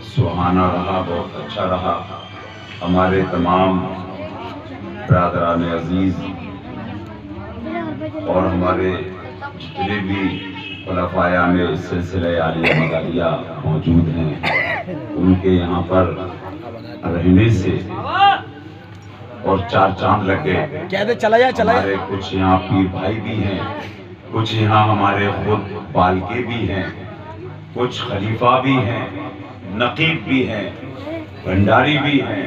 سہانا رہا، بہت اچھا رہا۔ ہمارے تمام برادران عزیز اور ہمارے جتنے بھی خلفائے میں سلسلہ عالیہ مداریہ موجود ہیں، ان کے یہاں پر رہنے سے اور چار چاند لگ گئے۔ ہمارے کچھ یہاں پیر بھائی بھی ہیں، کچھ یہاں ہمارے خود بالکے بھی ہیں، کچھ خلیفہ بھی ہیں، نقیب بھی ہیں، بھنڈاری بھی ہیں،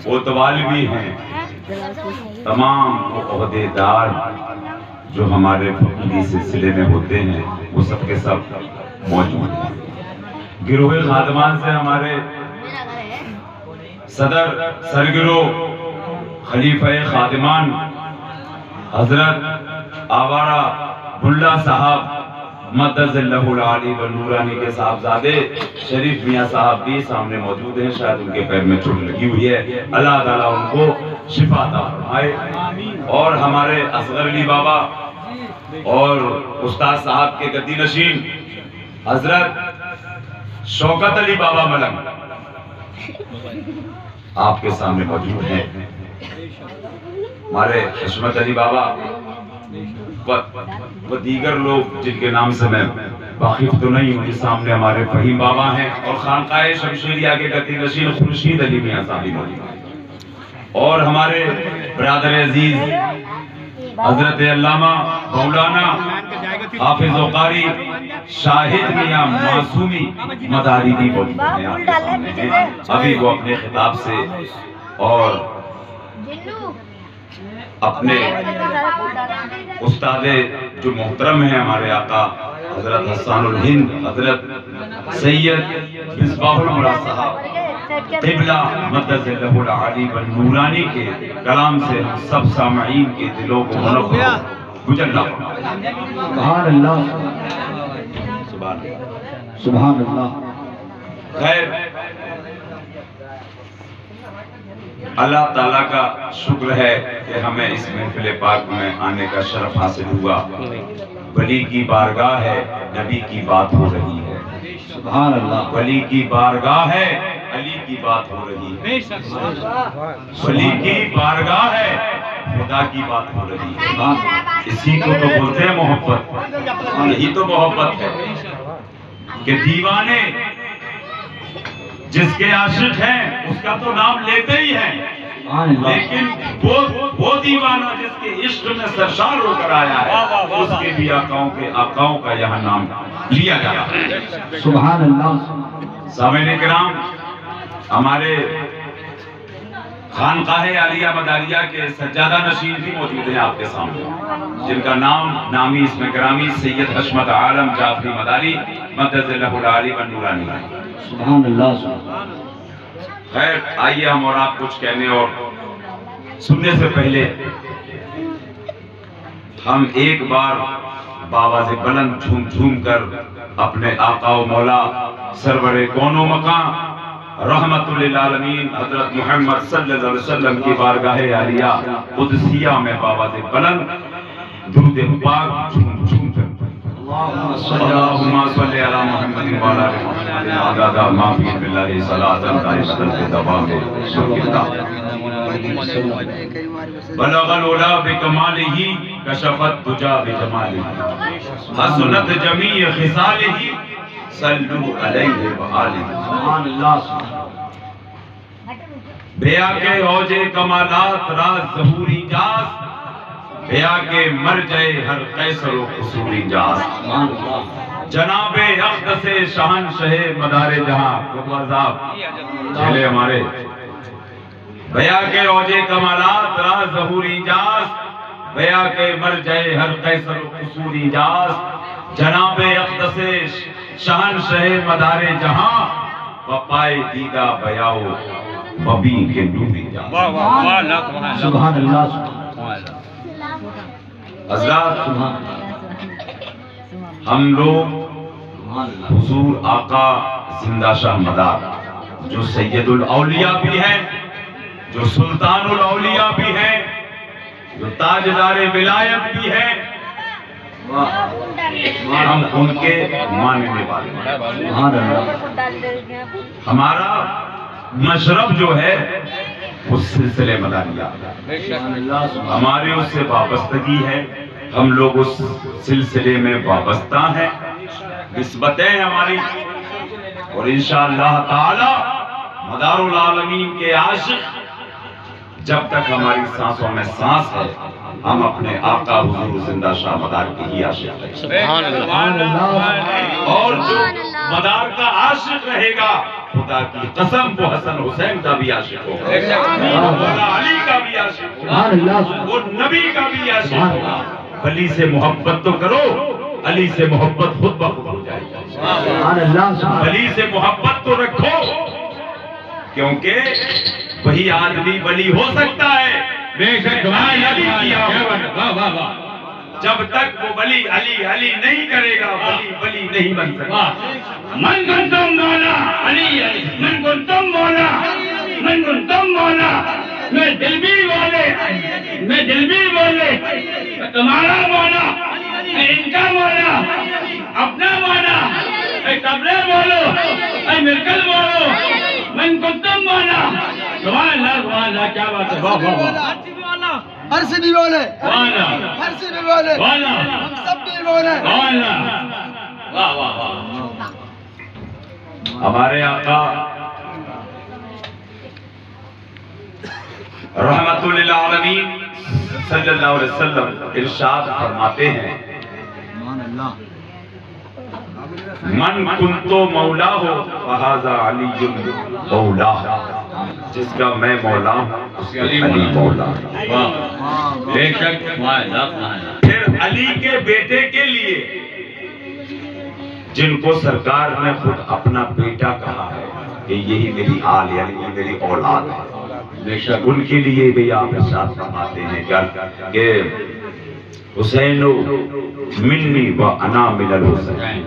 کوتوال بھی ہیں۔ تمام وہ عہدیدار جو ہمارے فقیری سلسلے میں ہوتے ہیں وہ سب کے سب موجود ہیں۔ گروہ خادمان سے ہمارے صدر سرگروہ خلیفہ خادمان حضرت آوارہ بلّہ صاحب مدد اللہ العالی و نورانی کے صاحبزادے شریف میاں صاحب بھی سامنے موجود ہیں۔ شاید ان کے پیر میں چوٹ لگی ہوئی ہے، اللہ تعالیٰ ان کو شفا عطا فرمائے۔ اور ہمارے اصغر علی بابا اور استاد صاحب کے گدی نشین حضرت شوکت علی بابا ملنگ آپ کے سامنے موجود ہیں۔ ہمارے حشمت علی بابا و دیگر لوگ جن کے نام سے میں واقف تو نہیں ہوں، سامنے ہمارے فہیم بابا ہیں، اور خانقاہ شمشیریہ کے گدی نشین خورشید علی میاں صاحب موجود ہیں۔ اور ہمارے برادر عزیز حضرت علامہ مولانا حافظ و قاری شاہد میاں معصومی مداری بھی موجود ہیں آپ کے سامنے ہیں۔ ابھی وہ اپنے خطاب سے اور اپنے استاد جو محترم ہیں ہمارے آقا حضرت حسان الہند حضرت سید مصباح المرا صاحب قبلہ مدد اللہ العالی و نورانی کے کلام سے ہم سب سامعین کے دلوں کو منور گجلا۔ سبحان اللہ، سبحان اللہ۔ خیر، اللہ تعالیٰ کا شکر ہے کہ ہمیں اس محفل پاک میں آنے کا شرف حاصل ہوا۔ ولی کی بارگاہ ہے، نبی کی بات ہو رہی ہے۔ سبحان اللہ۔ ولی کی بارگاہ ہے، علی کی بات ہو رہی ہے۔ ولی کی بارگاہ ہے، خدا کی بات ہو رہی ہے۔ اسی کو تو بولتے ہیں محبت، یہی تو محبت ہے کہ دیوانے جس کے عاشق ہیں اس کا تو نام لیتے ہی ہیں، لیکن وہ دیوانہ جس کے عشق میں سرشار ہو کر آیا ہے اس کے بھی آقاؤں کا یہاں نام لیا گیا ہے۔ سبحان اللہ۔ سامعین کرام، ہمارے خانقاہ عالیہ مداریہ کے سجادہ نشین بھی موجود ہیں آپ کے سامنے، جن کا نام نامی اسم گرامی سید حشمت عالم جعفری مداری مدد اللہ العالی و نورانی ہے۔ سبحان اللہ۔ خیر، آئیے ہم اور آپ کچھ کہنے اور سننے سے پہلے ہم ایک بار بآواز بلند جھوم جھوم کر اپنے آقا و مولا سرور کون و مکان رحمت للعالمین حضرت محمد صلی اللہ علیہ وسلم کی بارگاہ عالیہ قدسیہ میں بآواز بلند درود پاک جھوم جھوم کر اللہم صلی علی محمد وعلی آل محمد عدد ما فی علم اللہ صلاۃ دائمۃ بدوام بلغ العلا بکمالہ کشفت دجا بجمالہ حسنت جمیع خصالہ صلو علیہ وآلہ۔ سبحان اللہ۔ بیا کے اوج کمالات راز ظہوری جاز، بیا کے مرجع ہر قیصر و قصوری جاز، جناب اقدس شہنشہ مدار جہاں عذاب چلے ہمارے بیا کے اوج کمالات راز ظہوری جاز، بیا کے مرجع ہر قیصر و قصوری جاز، جناب اقدس شہنشہ مدار جہاں وپائے دیدہ بیاؤ ببی کے نوری جاز۔ سبحان اللہ۔ حضرات، ہم لوگ حضور آقا زندہ شاہ مدار جو سید الاولیاء بھی ہیں، جو سلطان الاولیاء بھی ہیں، جو تاجدار ولایت بھی ہیں، ہم ان کے ماننے والے ہیں. سبحان اللہ. ہمارا مشرب جو ہے اس سلسلے مداریہ ہماری اس سے وابستگی ہے. ہم لوگ اس سلسلے میں وابستہ ہیں، نسبتیں ہماری، اور انشاءاللہ تعالی مدار العالمین کے عاشق جب تک ہماری سانسوں میں سانس ہے ہم اپنے آقا حضور زندہ شاہ مدار کے ہی عاشق ہیں. سبحان اللہ. اور جو مدار کا عاشق رہے گا خدا کی قسم وہ حسن حسین کا بھی عاشق ہوگا، مولا علی کا بھی عاشق ہوگا، سبحان اللہ. وہ نبی کا بھی عاشق ہوگا. علی سے محبت تو کرو، علی سے محبت خود بخود ہو جائے گی. سبحان اللہ. علی سے محبت تو رکھو، کیونکہ وہی آدمی ولی ہو سکتا ہے بے شک. نبی کیا ہو. واہ واہ واہ. جب تک وہ ولی علی علی نہیں کرے گا ولی ولی نہیں بن سکتا. من کنتم مولا علی علی، من کنتم مولا، من کنتم مولا. میں دل بھی بولے، میں دل بھی بولے، تمہارا مولا، میں ان کا مولا، اپنا مولا. اے قبلے بولو، اے مرکل بولو، من کنتم مولا. سبحان اللہ سبحان اللہ. کیا بات ہے. واہ واہ واہ. ہر سے بھی بولے، والا ہر سے بھی بولے، والا ہم سب بھی بولے. والا. واہ واہ واہ. ہمارے آقا رحمت للعالمین صلی اللہ علیہ وسلم ارشاد فرماتے ہیں من کنتو مولا ہو فہذا علی مولا. جس کا میں مولا ہوں اس کا علی مولا. بے شک. پھر علی کے بیٹے کے لیے جن کو سرکار نے خود اپنا بیٹا کہا ہے کہ یہی میری آل یعنی یہ میری اولاد ہے، بے شک. ان کے لیے بھی آپ ارشاد فرماتے ہیں کہ حسین منی و انا من الحسین،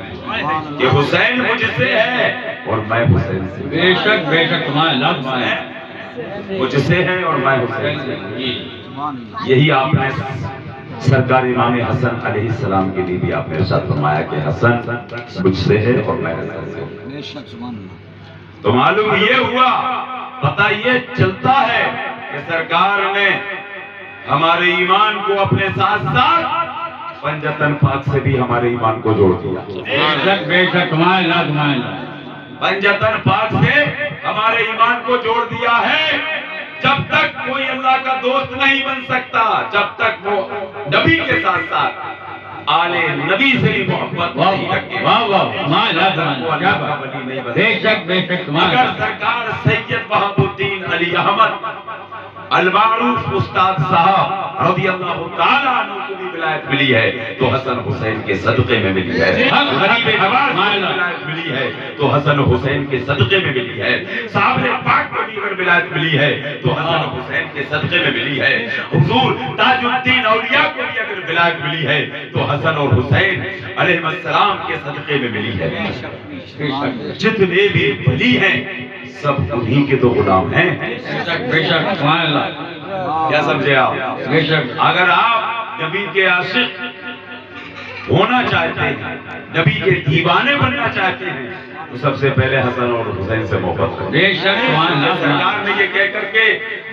کہ حسین مجھ سے ہے اور میں حسین سے. بے شک بے شک. تمہارے لفظ ہیں. مجھ سے ہے اور میں حسین سے ہوں. یہی آپ نے سرکار امام حسن علیہ السلام کے لیے بھی آپ نے ارشاد فرمایا کہ حسن مجھ سے ہے اور میں حسن سے ہوں. تو معلوم یہ ہوا، پتہ یہ چلتا ہے کہ سرکار نے ہمارے ایمان کو اپنے ساتھ ساتھ پنجتن پاک سے بھی ہمارے ایمان کو جوڑ دیا. بے شک بے شک. تمہارے لفظ تمہارے لفظ. پنجتن پاک سے ہمارے ایمان کو جوڑ دیا ہے. جب تک کوئی اللہ کا دوست نہیں بن سکتا جب تک وہ نبی کے ساتھ ساتھ آل نبی سے بھی محبت نہیں رکھے. واہ واہ. تمہارے لفظ تمہارے لفظ. بے شک بے شک. تمہارے اگر سرکار سید وہاب الدین علی احمد المعروف استاد صاحب رضی اللہ تعالیٰ عنہ کو بھی ولایت ملی ہے تو حسن حسین کے صدقے میں ملی ہے. غریب نواز کو ولایت ملی ہے تو حسن حسین کے صدقے میں ملی ہے. صحابہ پاک کو بھی اگر ولایت ملی ہے تو حسن حسین کے صدقے میں ملی ہے. حضور تاج الدین اولیاء کو بھی اگر ولایت ملی ہے تو حسن اور حسین علیہ السلام کے صدقے میں ملی ہے. جتنے بھی ولی ہیں سب انہی کے تو غلام ہیں. بے شک. تمہارے لفظ. کیا سمجھے آپ؟ بے شک. اگر آپ نبی کے عاشق ہونا چاہتے ہیں، نبی کے دیوانے بننا چاہتے ہیں تو سب سے پہلے حسن اور حسین سے محبت کریں. بے شک. تمہارے لفظ. سرکار نے یہ کہہ کر کے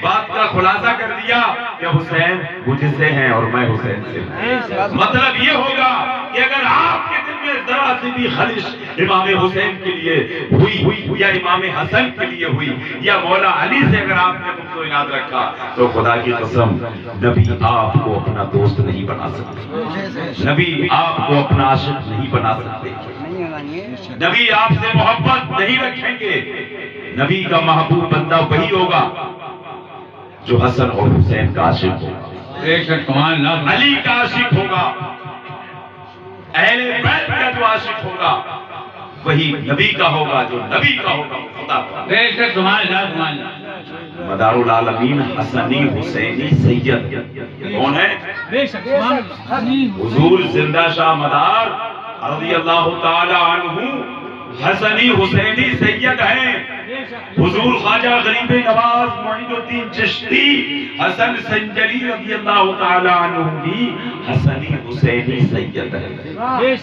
بات کا خلاصہ کر دیا کہ حسین مجھ سے ہیں اور میں حسین سے ہوں. مطلب یہ ہوگا کہ اگر آپ کے دل میں ذرا سی بھی خلش امام حسین کے لیے ہوئی یا امام حسن کے لیے ہوئی یا مولا علی سے اگر آپ نے بغض و عناد رکھا تو خدا کی قسم نبی آپ کو اپنا دوست نہیں بنا سکتے، نبی آپ کو اپنا عاشق نہیں بنا سکتے، نبی آپ سے محبت نہیں رکھیں گے. نبی کا محبوب بندہ وہی ہوگا جو حسن اور حسین کا عاشق ہوگا، بے شک. تمہارے لفظ. علی کا عاشق ہوگا، اہل بیت کا جو عاشق ہوگا وہی نبی کا ہوگا، جو نبی کا ہوگا وہ خدا کا. بے شک. تمہارے لفظ. تمہارے لفظ. مدار العالمین حسنی حسینی سید کون ہے؟ بے شک. حضور زندہ شاہ مدار رضی اللہ تعالی عنہ حسنی حسینی سید ہیں. حضور خواجہ غریب نواز معین الدین چشتی حسن سنجری رضی اللہ تعالی عنہ بھی حسنی حسینی سید ہیں.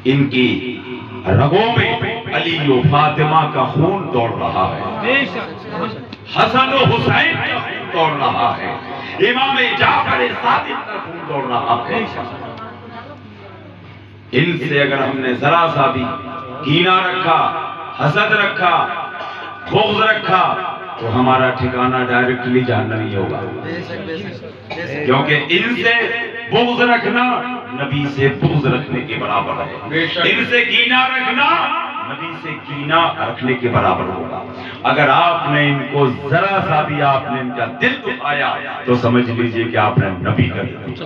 ان کی رگوں میں علی و فاطمہ کا خون دوڑ رہا ہے. حسن و حسین کا خون دوڑ رہا ہے. امام جعفر صادق کا خون دوڑ رہا ہے. ان سے اگر ہم نے ذرا سا بھی کینہ رکھا، حسد رکھا، بغض رکھا تو ہمارا ٹھکانہ ڈائریکٹلی جہنم ہی ہوگا. کیونکہ ان سے بغض رکھنا نبی سے بغض رکھنے کے برابر ہے. ان سے کینہ رکھنا نبی سے کینہ رکھنے کے برابر ہوگا. اگر آپ نے ان کو ذرا سا بھی آپ نے ان کا دل دکھایا تو سمجھ لیجئے کہ آپ نے نبی کا دل.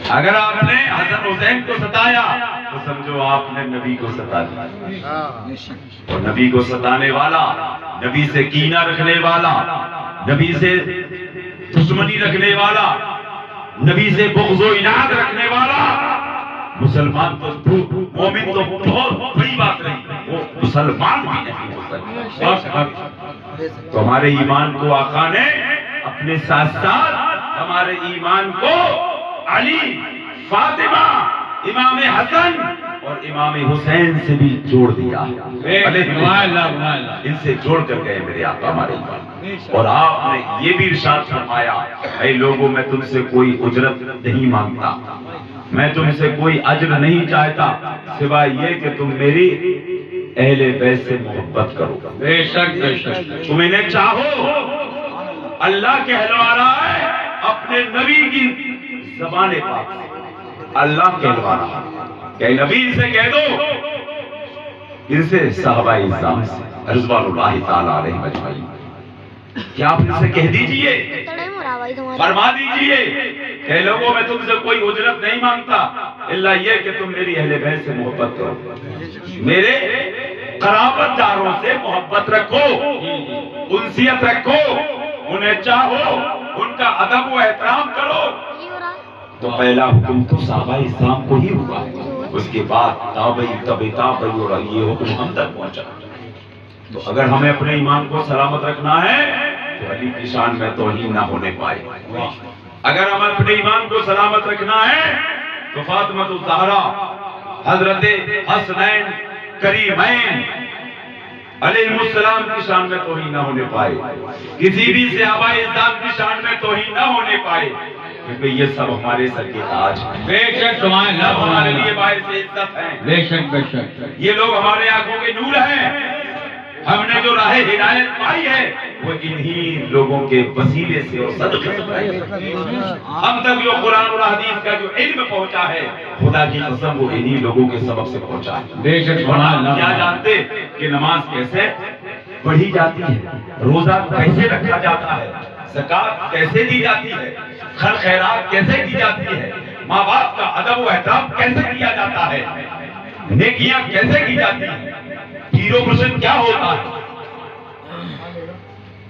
اگر آپ نے حسن حسین کو ستایا تو سمجھو آپ نے نبی کو ستا دیا. اور نبی کو ستانے والا، نبی سے کینہ رکھنے والا، نبی سے دشمنی رکھنے والا، نبی سے بغض و عناد رکھنے والا مسلمان تو مومن تو بہت بڑی بات رہی، وہ مسلمان بھی نہیں ہو سکتا. تو ہمارے ایمان کو آقا نے اپنے ساتھ ساتھ ہمارے ایمان کو علی، فاطمہ، امام حسن اور امام حسین سے بھی جوڑ دیا. ان سے جوڑ کر گئے میرے آقا ہمارے ایمان. اور آپ نے یہ بھی ارشاد فرمایا، اے لوگوں میں تم سے کوئی اجرت نہیں مانگتا، میں تم سے کوئی اجر نہیں چاہتا سوائے یہ کہ تم میری اہل بیت سے محبت کرو. بے شک بے شک. تم انہیں چاہو. اللہ کہلوا رہا ہے اپنے نبی کی زبان پاک سے، اللہ کہلوا رہا ہے کہ نبی ان سے کہہ دو، ان سے صحابہ اعظام سے رضوان اللہ تعالی علیہم اجمعین، کیا آپ ان سے کہہ دیجئے، فرما دیجئے کہ لوگوں میں تم سے کوئی اجرت نہیں مانگتا الا یہ کہ تم میری اہل بیت سے محبت کرو، میرے قرابت داروں سے محبت رکھو، انسیت رکھو، انہیں چاہو، ان کا ادب و احترام کرو. تو پہلا حکم تو صحابہ اسلام کو ہی ہوا ہے. اس کے بعد تابعی، تبع تابعی اور یہ حکم ہم تک پہنچا. تو اگر ہمیں اپنے ایمان کو سلامت رکھنا ہے تو علی کی شان میں توہین نہ ہونے پائے. اگر ہمیں اپنے ایمان کو سلامت رکھنا ہے تو فاطمہ الزہرا، حضرت حسنین کریمین علیہ السلام کی شان میں توہین نہ ہونے پائے، کسی بھی صحابہ اسلام کی شان میں توہین نہ ہونے پائے، کیونکہ یہ سب ہمارے سر کے تاج ہیں. بے شک تمہارے سب ہمارے لیے باعث عزت ہیں. بے شک بے شک. یہ لوگ ہمارے آنکھوں کے نور ہیں. ہم نے جو راہ ہدایت پائی ہے وہ انہی لوگوں کے وسیلے سے اور صدقے سے پائی ہے. ہم تک جو قرآن اور حدیث کا جو علم پہنچا ہے خدا کی قسم وہ انہی لوگوں کے سبب سے پہنچا ہے. بے شک. کیا جانتے کہ نماز کیسے پڑھی جاتی ہے، روزہ کیسے رکھا جاتا ہے، زکات کیسے دی جاتی ہے، خیرات کیسے کی جاتی ہے، ماں باپ کا ادب و احترام کیسے کیا جاتا ہے، نیکیاں کیسے کی جاتی ہیں، پیر و مرشد کیا ہوتا ہے.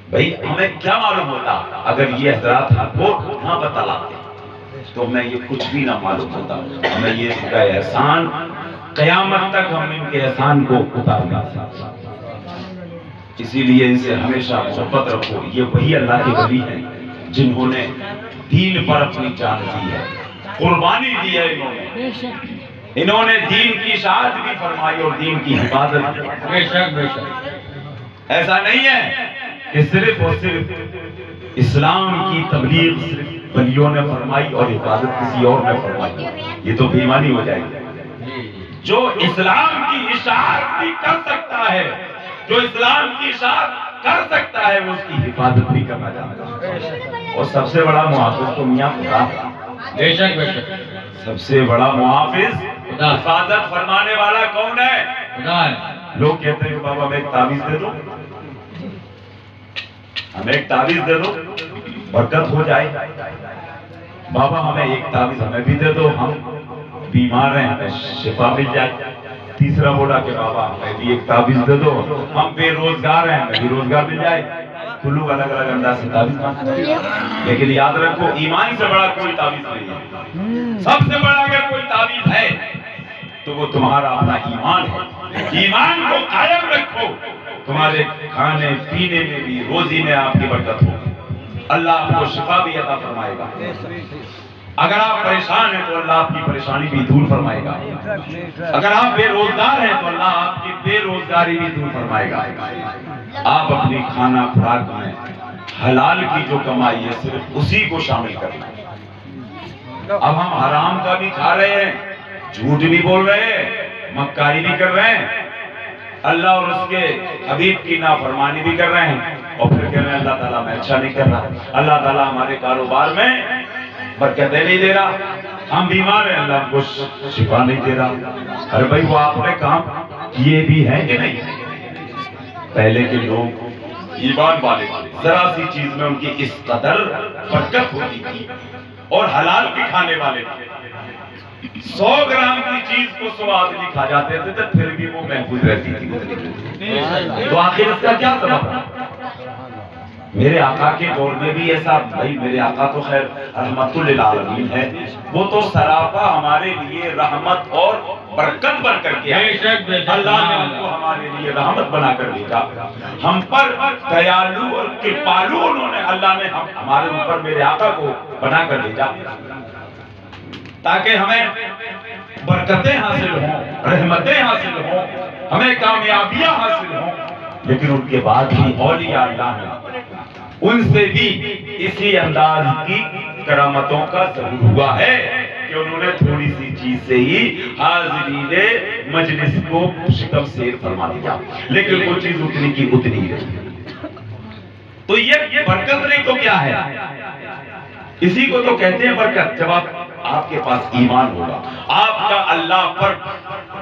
بھئی ہمیں کیا معلوم ہوتا اگر یہ حضرات ہم کو نہ بتلاتے تو ہمیں یہ کچھ بھی نہ معلوم ہوتا. ہمیں یہ ان کا احسان قیامت تک ہم ان کے احسان کو اتار نہیں سکتے. اسی لیے ان سے ہمیشہ محبت رکھو. یہ وہی اللہ کے ولی ہیں جنہوں نے دین پر اپنی جان دی ہے، قربانی دی ہے. انہوں نے دین کی اشاعت بھی فرمائی اور دین کی حفاظت بھی. بے شک بے شک. ایسا نہیں ہے کہ صرف اور صرف اسلام کی تبلیغ صرف ولیوں نے فرمائی اور حفاظت کسی اور نے فرمائی. یہ تو بےایمانی ہو جائے گی. جو اسلام کی اشاعت بھی کر سکتا ہے، جو اسلام کی اشاعت کر سکتا ہے وہ اس کی حفاظت بھی کرنا جانتا ہے. اور سب سے بڑا محافظ تو میاں خدا ہے. بے شک بے شک. سب سے بڑا محافظ حفاظت فرمانے والا کون ہے؟ خدا ہے. لوگ کہتے ہیں کہ بابا میں ایک تعویذ دے دوں، ہمیں ایک تعویذ دے دو برکت ہو جائے. بابا ہمیں ایک تعویذ ہمیں بھی دے دو، ہم بیمار ہیں ہمیں شفا مل جائے. تیسرا بولا کہ بابا ہمیں بھی ایک تعویذ دے دو، ہم بے روزگار ہیں ہمیں بھی روزگار مل جائے. تو لوگ الگ الگ انداز سے تعویذ مانگتے ہیں. لیکن یاد رکھو ایمان سے بڑا کوئی تعویذ نہیں ہے. سب سے بڑا اگر کوئی تعویذ ہے تو وہ تمہارا اپنا ایمان ہے. ایمان کو قائم رکھو, تمہارے کھانے پینے میں بھی, روزی میں آپ کی برکت ہو, اللہ آپ کو شفا بھی عطا فرمائے گا. اگر آپ پریشان ہیں تو اللہ آپ کی پریشانی بھی دور فرمائے گا. اگر آپ بے روزگار ہیں تو اللہ آپ کی بے روزگاری بھی دور فرمائے گا. آپ اپنی کھانا خوراک میں حلال کی جو کمائی ہے صرف اسی کو شامل کرنا. اب ہم حرام کا بھی کھا رہے ہیں, جھوٹ بھی بول رہے ہیں, مکاری بھی کر رہے ہیں, اللہ اور اس کے حبیب کی نافرمانی بھی کر رہے ہیں, اور پھر کہہ رہے ہیں اللہ تعالیٰ میں اچھا نہیں کر رہا, اللہ تعالیٰ ہمارے کاروبار میں برکتیں نہیں دے رہا, ہم بیمار ہیں اللہ ہم کو شفا نہیں دے رہا. ارے بھائی وہ آپ نے کام کیے بھی ہیں کہ نہیں؟ پہلے کے لوگ ایمان والے ذرا سی چیز میں ان کی اس قدر برکت ہوتی تھی, اور حلال بھی کھانے والے 100 گرام کی چیز کو 100 آدمی کھا جاتے تھے تو پھر بھی وہ محفوظ رہتی تھی. تو آخر اس کا کیا سبب ہے؟ میرے آقا کے دور میں بھی ایسا, بھائی میرے آقا تو خیر رحمت للعالمین ہے, وہ تو سراپا ہمارے لیے رحمت اور برکت بن کر کے آئے. اللہ نے ان کو ہمارے لیے رحمت بنا کر بھیجا, ہم پر دیالو اور کرپالو انہوں نے, اللہ نے ہمارے اوپر میرے آقا کو بنا کر بھیجا تاکہ ہمیں برکتیں حاصل ہوں, رحمتیں حاصل ہوں, ہمیں کامیابیاں حاصل ہوں. لیکن ان کے بعد بھی اولیاء اللہ نے ان سے بھی اسی انداز کی کرامتوں کا ظہور ہوا ہے کہ انہوں نے تھوڑی سی چیز سے ہی حاضرین مجلس کو شکم سیر فرما دیا, لیکن وہ چیز اتنی کی اتنی رہی. تو یہ برکت نہیں تو کیا ہے؟ اسی کو تو کہتے ہیں برکت. جب آپ کے پاس ایمان ہوگا, آپ کا اللہ پر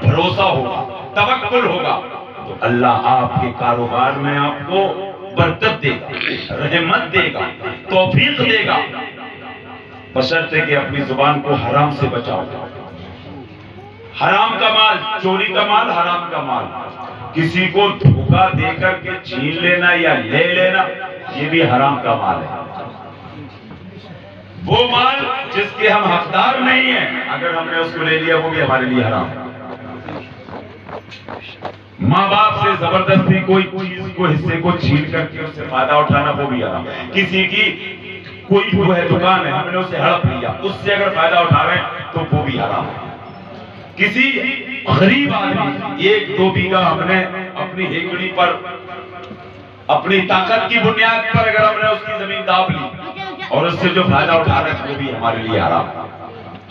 بھروسہ ہوگا, توکل ہوگا, تو اللہ آپ کے کاروبار میں آپ کو برکت دے گا, رحمت دے گا, توفیق دے گا, بشرطے کہ اپنی زبان کو حرام سے بچاؤ. حرام کا مال, چوری کا مال, حرام کا مال, کسی کو دھوکہ دے کر کے چھین لینا یا لے لینا, یہ بھی حرام کا مال ہے. وہ مال جس کے ہم حقدار نہیں ہیں, اگر ہم نے اس کو لے لیا وہ بھی ہمارے لیے حرام ہے. ماں باپ سے زبردستی کوئی چیز کو, حصے کو چھین کر کے اس سے فائدہ اٹھانا وہ بھی حرام ہے. کسی کی کوئی وہ ہے دکان ہے, ہم نے اسے ہڑپ لیا, اس سے اگر فائدہ اٹھا رہے ہیں تو وہ بھی حرام ہے. کسی غریب آدمی 1-2 بیگھہ ہم نے اپنی ہیکڑی پر اپنی طاقت کی بنیاد پر اگر ہم نے اس کی زمین داب لی اور اس سے جو فائدہ اٹھا رہے ہیں وہ بھی ہمارے لیے حرام ہے.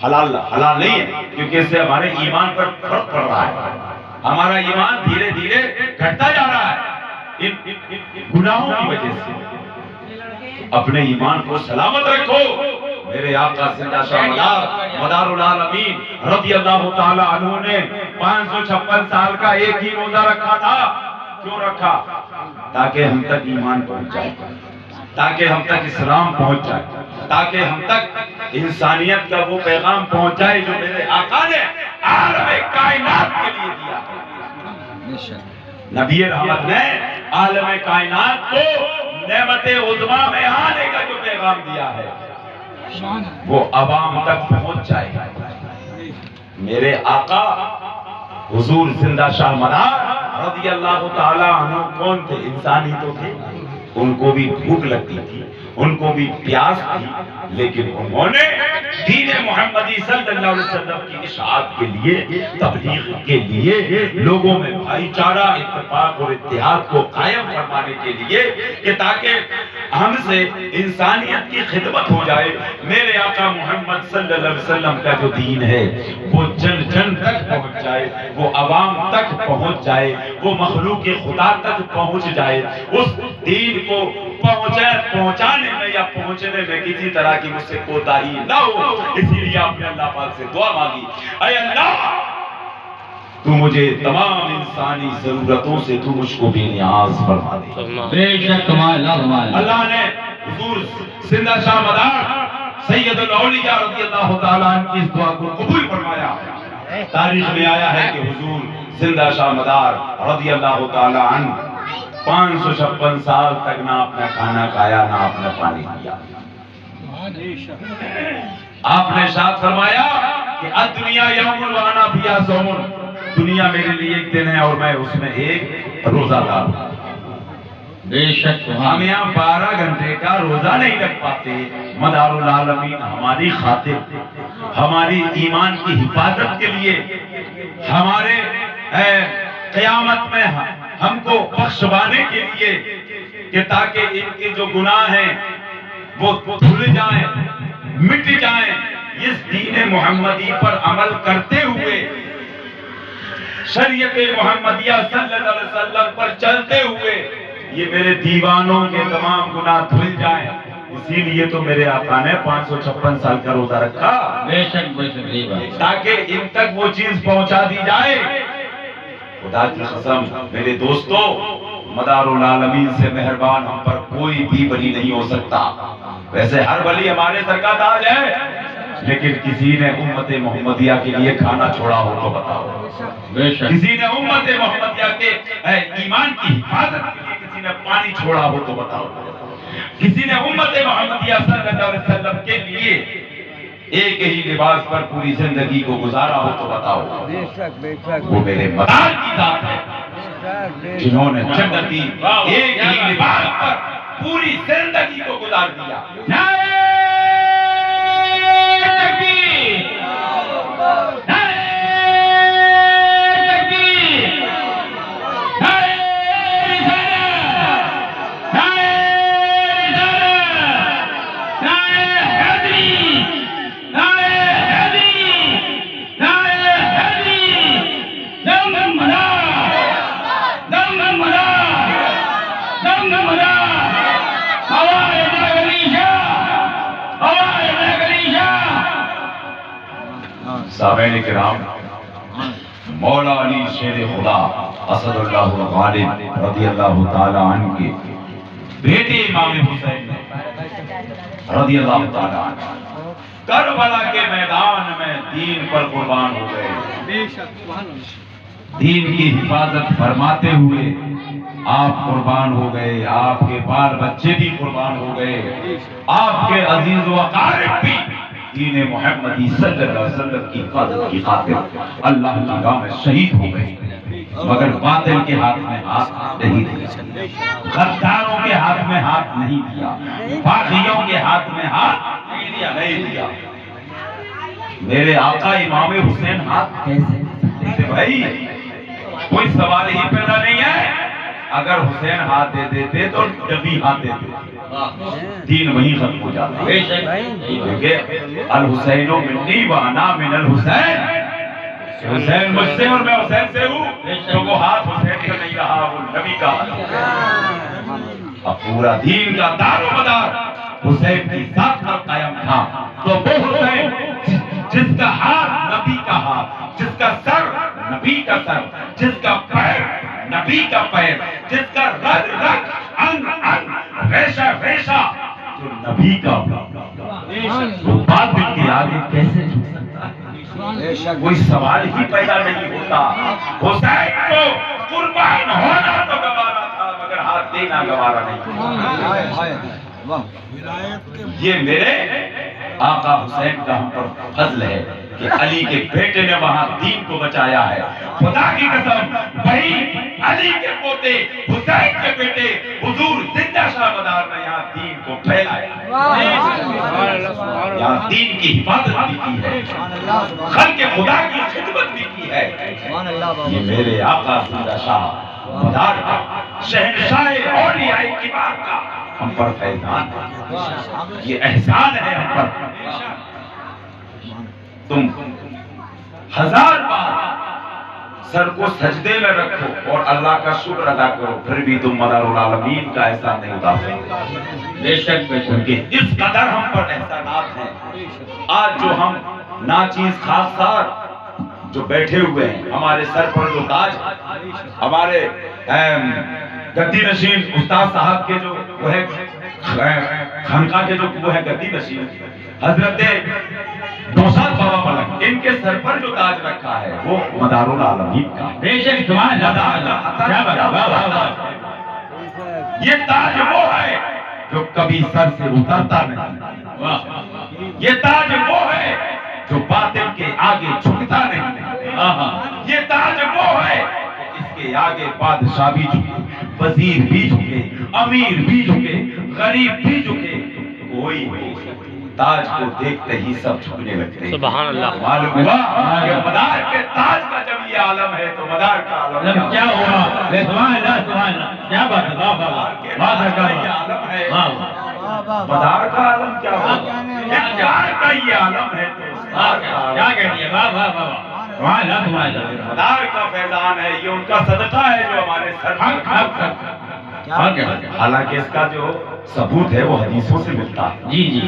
حلال نہیں ہے, کیونکہ اس سے ہمارے ایمان پر فرق پڑ رہا ہے. ہمارا ایمان دھیرے دھیرے گھٹتا جا رہا ہے ان گناہوں کی وجہ سے. اپنے ایمان کو سلامت رکھو. میرے آقا زندہ شاہ مدار العالمین رضی اللہ تعالی عنہ نے 556 سال کا ایک ہی روزہ رکھا تھا. کیوں رکھا؟ تاکہ ہم تک ایمان پہنچ جائے, تاکہ ہم تک اسلام پہنچ جائے, تاکہ ہم تک انسانیت کا وہ پیغام پہنچ جائے جو میرے آقا نے عالم کائنات کے لیے دیا. نبی رحمت نے عالم کائنات کو نعمت عظمیٰ میں آنے کا جو پیغام دیا ہے وہ عوام تک پہنچ جائے. میرے آقا حضور زندہ شاہ مدار رضی اللہ تعالی عنہ کون تھے؟ انسان ہی تو تھے. ان کو بھی بھوک لگتی تھی, ان کو بھی پیاس تھی, لیکن انہوں نے دین محمدی صلی اللہ علیہ وسلم کی اشاعت کے لیے, تبلیغ کے لیے, لوگوں میں بھائی چارہ, اتفاق اور اتحاد کو قائم فرمانے کے لیے کہ تاکہ ہم سے انسانیت کی خدمت ہو جائے. میرے آقا محمد صلی اللہ علیہ وسلم کا جو دین ہے وہ جن جن تک پہنچ جائے, وہ عوام تک پہنچ جائے, وہ مخلوق خدا تک پہنچ جائے. اس دین کو پہنچانے میں یا پہنچنے میں کسی طرح کی مجھ سے کوتاہی نہ ہو. اسی لیے آپ نے اللہ پاک سے دعا مانگی, اے اللہ تو مجھے تمام انسانی ضرورتوں سے تو مجھ کو بے نیاز فرما دے. بے شک اللہ نے حضور زندہ شاہ مدار سید الاولیاء رضی اللہ تعالیٰ عنہ کی اس دعا کو قبول فرمایا. تاریخ میں آیا ہے کہ حضور زندہ شاہ مدار رضی اللہ تعالیٰ عنہ 556 سال تک نہ اپنا کھانا کھایا, نہ اپنا پانی پیا. آپ نے ارشاد فرمایا کہ الدنیا یوم وانا فیہا صوم، دنیا میرے لیے ایک دن ہے اور میں اس میں ایک روزہ دار ہوں۔ بے شک ہم یہاں 12 گھنٹے کا روزہ نہیں رکھ پاتے، مدار العالمین ہماری خاطر، ہماری ایمان کی حفاظت کے لیے، ہمارے قیامت میں ہم کو بخشوانے کے لیے، کہ تاکہ ان کے جو گناہ ہیں وہ دھل جائیں، مٹ جائیں، اس دین محمدی پر عمل کرتے ہوئے، شریعت محمدیہ صلی اللہ علیہ وسلم پر چلتے ہوئے یہ میرے دیوانوں کے تمام گناہ دھل جائیں۔ اسی لیے تو میرے آقا نے 556 سال کا روزہ رکھا، بے شک یہ بات، تاکہ ان تک وہ چیز پہنچا دی جائے۔ خدا کی قسم میرے دوستو، مدار العالمین سے مہربان ہم پر کوئی بھی ولی نہیں ہو سکتا۔ ویسے ہر ولی ہمارے سر کا تاج ہے، لیکن کسی نے امت محمدیہ کے لیے کھانا چھوڑا ہو تو بتاؤ، بے شک کسی نے امت محمدیہ کے ایمان کی حفاظت کے لیے کسی نے پانی چھوڑا ہو تو بتاؤ، کسی نے امت محمدیہ صلی اللہ علیہ وسلم کے لیے ایک ہی لباس پر پوری زندگی کو گزارا ہو تو بتاؤ۔ بے شک بے شک وہ میرے مدار کی ذات ہے، جنہوں نے جنتی ایک ہی لباس پر پوری زندگی کو گزار دیا۔ نعرہ تکبیر، نعرہ تکبیر، نعرہ رسالت، نعرہ رسالت، نعرہ حیدری، نعرہ حیدری، نعرہ حیدری، دم ملا، دم ملا، دم ملا، آواز نگریشا، آواز نگریشا۔ سامعین کرام، مولا علی شیر خدا اسد اللہ الغالب رضی اللہ تعالی عنہ کے بیٹے امام حسین نے رضی اللہ تعالی عنہ کربلا کے میدان میں دین پر قربان ہو گئے۔ بے شک سبحان اللہ۔ دین کی حفاظت فرماتے ہوئے آپ قربان ہو گئے، آپ کے بال بچے بھی قربان ہو گئے، آپ کے عزیز و اقارب بھی دین محمدی صلی اللہ علیہ وسلم کی حفاظت کی خاطر اللہ کی راہ میں شہید ہو گئے، مگر باطل کے ہاتھ میں ہاتھ نہیں دیا، غداروں کے ہاتھ میں ہاتھ نہیں دیا، باغیوں کے ہاتھ میں ہاتھ نہیں دیا۔ میرے آقا امام حسین ہاتھ کیسے دیتے بھائی؟ کوئی سوال ہی پیدا نہیں ہے۔ اگر حسین ہاتھ دے دیتے تو نبی ہاتھ دے دیتے، دین وہیں ختم ہو جاتا۔ بے شک دیکھیں الحسین منی وانا من الحسین، حسین مجھ سے اور میں حسین سے ہوں، تو وہ ہاتھ حسین کا نہیں رہا، وہ نبی کا ہاتھ۔ اب پورا دین کا دار و مدار حسین کی ذات پر قائم تھا، تو وہ حسین جس کا ہاتھ نبی کا ہاتھ، جس کا سر نبی کا سر، جس کا پیر نبی کا پیر، جس کا رگ رگ انگ انگ ریشہ ریشہ جو نبی کا، وہ باطل کے آگے کیسے جھک سکتا ہے؟ کوئی سوال ہی پیدا نہیں ہوتا۔ حسین کو قربان ہونا تو گوارا تھا، مگر ہاتھ دینا گوارا نہیں۔ یہ میرے آقا حسین کا ہم پر فضل ہے کہ علی کے بیٹے نے وہاں دین کو بچایا ہے۔ خدا کی قسم وہی علی کے پوتے حسین کے بیٹے حضور زندہ شاہ مدار نے یہاں دین کو پھیلایا، یہاں دین کی حفاظت بھی کی ہے، خلق خدا کی خدمت بھی کی ہے۔ یہ میرے آقا زندہ شاہ مدار کا، شہنشاہ اولیاء کبار کا ہم پر فیضان ہے، یہ احسان ہے ہم پر۔ تم 1000 بار سر کو سجدے میں رکھو اور اللہ کا شکر ادا کرو، پھر بھی تم مدار العالمین کا احسان نہیں ادا سکتے۔ بے شک بے شک کیونکہ اس قدر ہم پر احسانات ہیں۔ آج جو ہم ناچیز خاصار جو بیٹھے ہوئے ہیں، ہمارے سر پر جو تاج، ہمارے گدی نشین استاد صاحب کے جو وہ ہے خانقاہ کے جو وہ ہے گدی نشین حضرت نوشاد بابا ملک، ان کے سر پر جو تاج رکھا ہے وہ مدار العالمین کا۔ بے شک سبحان اللہ۔ یہ تاج وہ ہے جو کبھی سر سے اترتا نہیں، یہ تاج وہ ہے جو باطل کے آگے جھکتا نہیں. یہ تاج وہ ہے اس کے آگے بادشاہ بھی جھکے, وزیر بھی جھکے, امیر بھی جھکے, غریب بھی جھکے, کوئی تاج کو دیکھتے ہی سب جھکنے لگتے ہیں. سبحان اللہ. معلوم ہوا کہ مدار کے تاج کا جب یہ عالم ہے تو مدار کا عالم کیا ہوا؟ سبحان اللہ سبحان اللہ. کیا بات ہے؟ واہ واہ واہ. مدار کا عالم کیا ہوگا؟ اختیار کا یہ عالم ہے تو کیا کہہ دیا؟ واہ واہ واہ. سبحان اللہ سبحان اللہ. مدار کا فیضان ہے, یہ ان کا صدقہ ہے جو ہمارے سر پر. حالانکہ اس کا جو ثبوت ہے وہ حدیثوں سے ملتا ہے, جی جی,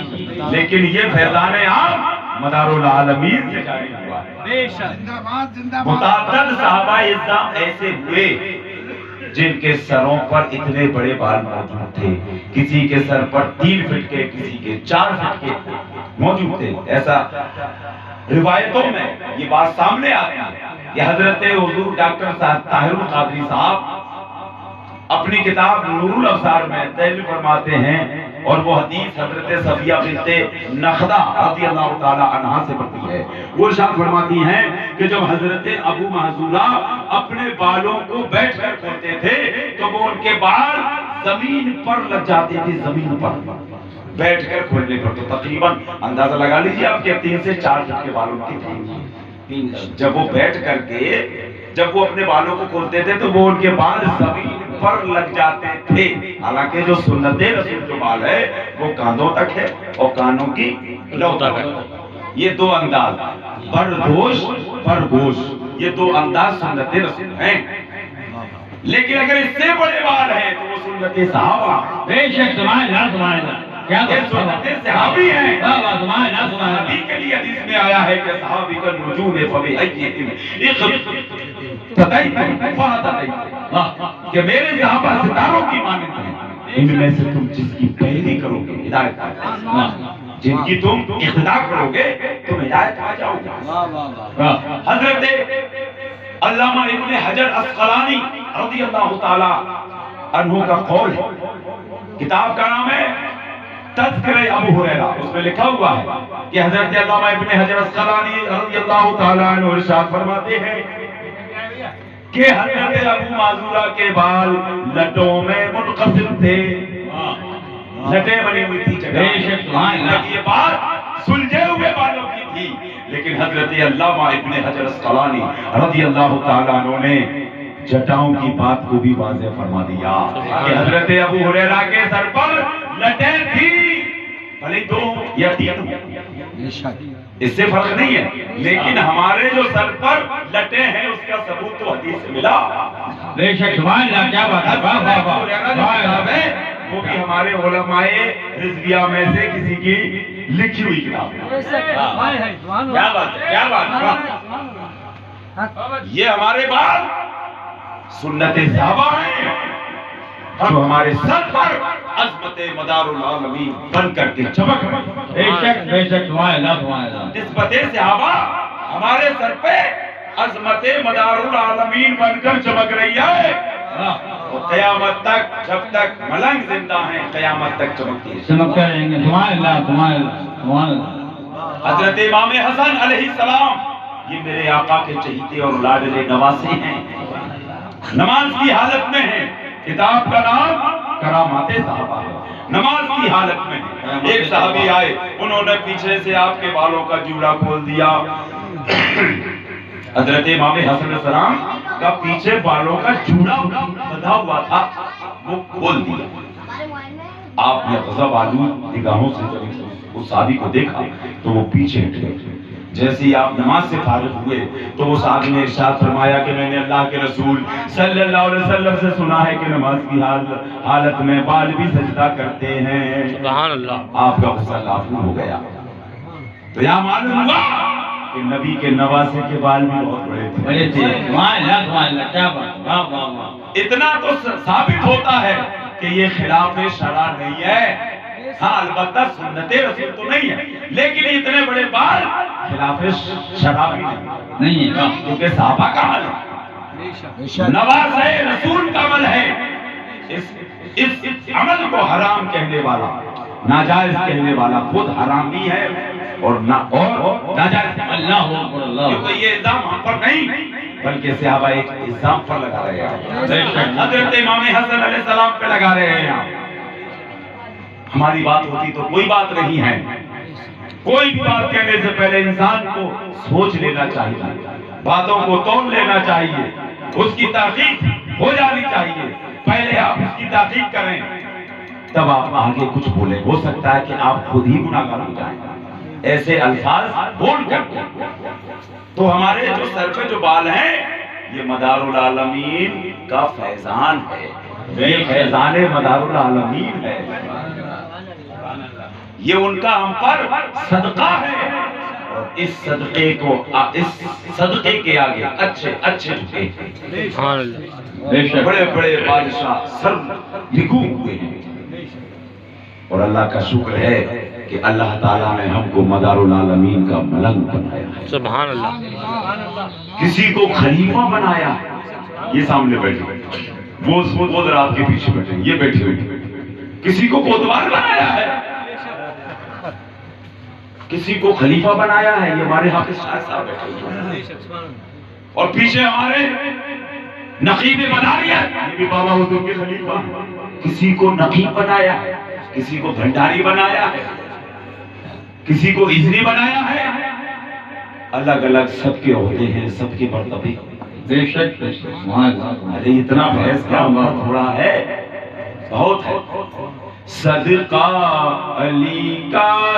لیکن یہ فیضان عام مدار العالمین سے جاری ہوا ہے. متعدد صحابہ اعظام ایسے ہوئے جن کے سروں پر اتنے بڑے بال موجود تھے, کسی کے سر پر 3 فٹ کے, کسی کے 4 فٹ کے موجود تھے. ایسا روایتوں میں یہ بات سامنے آتی ہے. یہ حضرت حضور ڈاکٹر طاہر القادری صاحب اپنی کتاب نور الابصار میں دلیل فرماتے ہیں, اور وہ حدیث حضرت صفیہ بنت نخدہ رضی اللہ تعالی عنہا سے بنتی ہے. وہ ارشاد فرماتی ہیں کہ جب حضرت ابو محذورہ اپنے بالوں کو بیٹھ کر کھولتے تھے تو وہ ان کے بال زمین پر لگ جاتے تھے, زمین پر بیٹھ کر کھولنے پر. تو تقریباً اندازہ لگا لیجیے آپ کے 3 سے 4 فٹ کے بالوں کی تھے. جب وہ بیٹھ کر کے جب وہ اپنے بالوں کو کھولتے تھے تو وہ ان کے بال زمین پر لگ جاتے تھے. حالانکہ جو سنت رسول جو بال ہے وہ کاندھوں تک ہے اور کانوں کی لو تک ہے. یہ 2 انداز, بردوش برگوش, یہ 2 انداز سنت رسول ہیں. لیکن اگر اس سے بڑے بال ہیں تو وہ سنت صحابہ. بے شک. سبحان اللہ سبحان اللہ. کیا سنت صحابی ہیں. سبحان اللہ سبحان اللہ. صحابی کے لیے حدیث میں آیا ہے کہ صحابی کا نجوم فبأیہم کہ میرے صحابہ ستاروں کی مانند ہیں, ان میں سے تم جس کی پیروی کرو گے ہدایت پا جاؤ گے, جن کی تم اقتدا کرو گے تم ہدایت پا جاؤ گے. حضرت علامہ ابن حجر عسقلانی رضی اللہ تعالی عنہ کا قول ہے, کتاب کا نام ہے تذکرہ ابو ہریرہ. اس میں لکھا ہوا ہے کہ حضرت علامہ ابن حجر عسقلانی رضی اللہ تعالی عنہ ارشاد فرماتے ہیں کہ حضرت ابو معذورہ کے بال لٹوں میں منقسم تھے. لٹیں بنی ہوئی تھی جگہ, یہ بات سلجھے ہوئے بالوں کی تھی. لیکن حضرت علامہ ابن حجر عسقلانی رضی اللہ تعالیٰ عنہ نے جٹاؤں کی بات کو بھی واضح فرما دیا کہ حضرت ابو ہریرہ کے سر پر لٹیں تھی, بھلے 2 یا 3, اس سے فرق نہیں ہے, لیکن ہمارے جو سر پر لٹیں ہیں اس کا ثبوت تو حدیث سے ملا. بے شک. سبحان اللہ. کیا بات ہے؟ واہ واہ واہ. وہ بھی ہمارے علماء رضویہ میں سے کسی کی لکھی ہوئی کتاب ہے. کیا بات ہے, کیا بات ہے. یہ ہمارے بال سنت صحابہ ہیں جو ہمارے سر پر عظمت مدار العالمین بن کر کے چمک رہے ہیں. بے شک بے شک. سبحان اللہ سبحان اللہ. نسبت صحابہ ہمارے سر پہ عظمت مدار العالمین بن کر چمک رہی ہے, اور قیامت تک جب تک ملنگ زندہ ہیں قیامت تک چمکتی ہے. چمکتے رہیں گے. سبحان اللہ سبحان اللہ سبحان اللہ. حضرت امام حسن علیہ السلام یہ میرے آقا کے چہیتے اور لاڈلے نواسے ہیں, نماز کی حالت میں ہیں. کتاب کا نام کرامات صحابہ ہے. نماز کی حالت میں ایک صحابی آئے, انہوں نے پیچھے سے آپ کے بالوں کا جوڑا کھول دیا. حضرت امام حسن علیہ السلام کا پیچھے بالوں کا جوڑا بندھا ہوا تھا, وہ کھول دیا. آپ نے غضب آلود نگاہوں سے جب اس صحابی کو دیکھا تو وہ پیچھے ہٹے. جیسے ہی آپ نماز سے فارغ ہوئے تو وہ صحابی نے ارشاد فرمایا کہ میں نے اللہ کے رسول صلی اللہ علیہ وسلم سے سنا ہے کہ نماز کی حالت میں بال بھی سجدہ کرتے ہیں. سبحان اللہ. آپ کا غصہ غافور ہو گیا. تو یہاں معلوم ہوا کہ نبی کے نواسے کے بال بھی بہت بڑے تھے. بڑے تھے. سبحان اللہ سبحان اللہ. کیا بات. واہ واہ واہ. اتنا تو ثابت ہوتا ہے کہ یہ خلاف شرع نہیں ہے. ہاں البتہ سنت رسول تو نہیں ہے, لیکن اتنے بڑے بال خلاف شرع بھی نہیں ہے, کیونکہ صحابہ کا عمل ہے, نواسے رسول کا عمل ہے. اس عمل کو حرام کہنے والا, ناجائز کہنے والا خود حرامی ہے اور ناجائز اللہ اکبر اللہ کیونکہ یہ الزام ہم پر نہیں بلکہ صحابہ ایک الزام پر لگا رہے ہیں، حضرت امام حسن علیہ السلام پہ لگا رہے ہیں۔ ہماری بات ہوتی تو کوئی بات نہیں ہے، کوئی بھی بات کہنے سے پہلے انسان کو سوچ لینا چاہیے، باتوں کو تول لینا چاہیے، اس کی تحقیق ہو جانی چاہیے، پہلے آپ اس کی تحقیق کریں تب آپ آگے کچھ بولیں۔ ہو سکتا ہے کہ آپ خود ہی گناہگار ہو جائیں ایسے الفاظ بول کر کے۔ تو ہمارے جو سر پہ جو بال ہیں یہ مدار العالمین کا فیضان ہے، یہ فیضان مدار العالمین ہے، یہ ان کا ہم پر صدقہ ہے، اور اس صدقے کے آگے اچھے جھکے ہیں، بڑے بڑے بادشاہ سر جھکو ہوئے ہیں۔ اور اللہ کا شکر ہے کہ اللہ تعالیٰ نے ہم کو مدار العالمین کا ملنگ بنایا ہے، سبحان اللہ، کسی کو خلیفہ بنایا، یہ سامنے بیٹھے، وہ ذرا آپ کے پیچھے بیٹھے، یہ بیٹھے، کسی کو کوتوال بنایا ہے، کسی کو خلیفہ بنایا ہے، یہ ہمارے حافظ شاہ صاحب بیٹھے، اور پیچھے ہمارے نقیب مداریت، یہ بھی بابا حضور کے خلیفہ، کسی کو نقیب بنایا ہے، کسی کو بھنڈاری بنایا ہے، کسی کو اذنی بنایا ہے، الگ الگ سب کے عہدے ہیں، سب کے مرتبے۔ بے شک ارے اتنا بحث کیا تھوڑا ہے، بہت ہے۔ صدقہ علی کا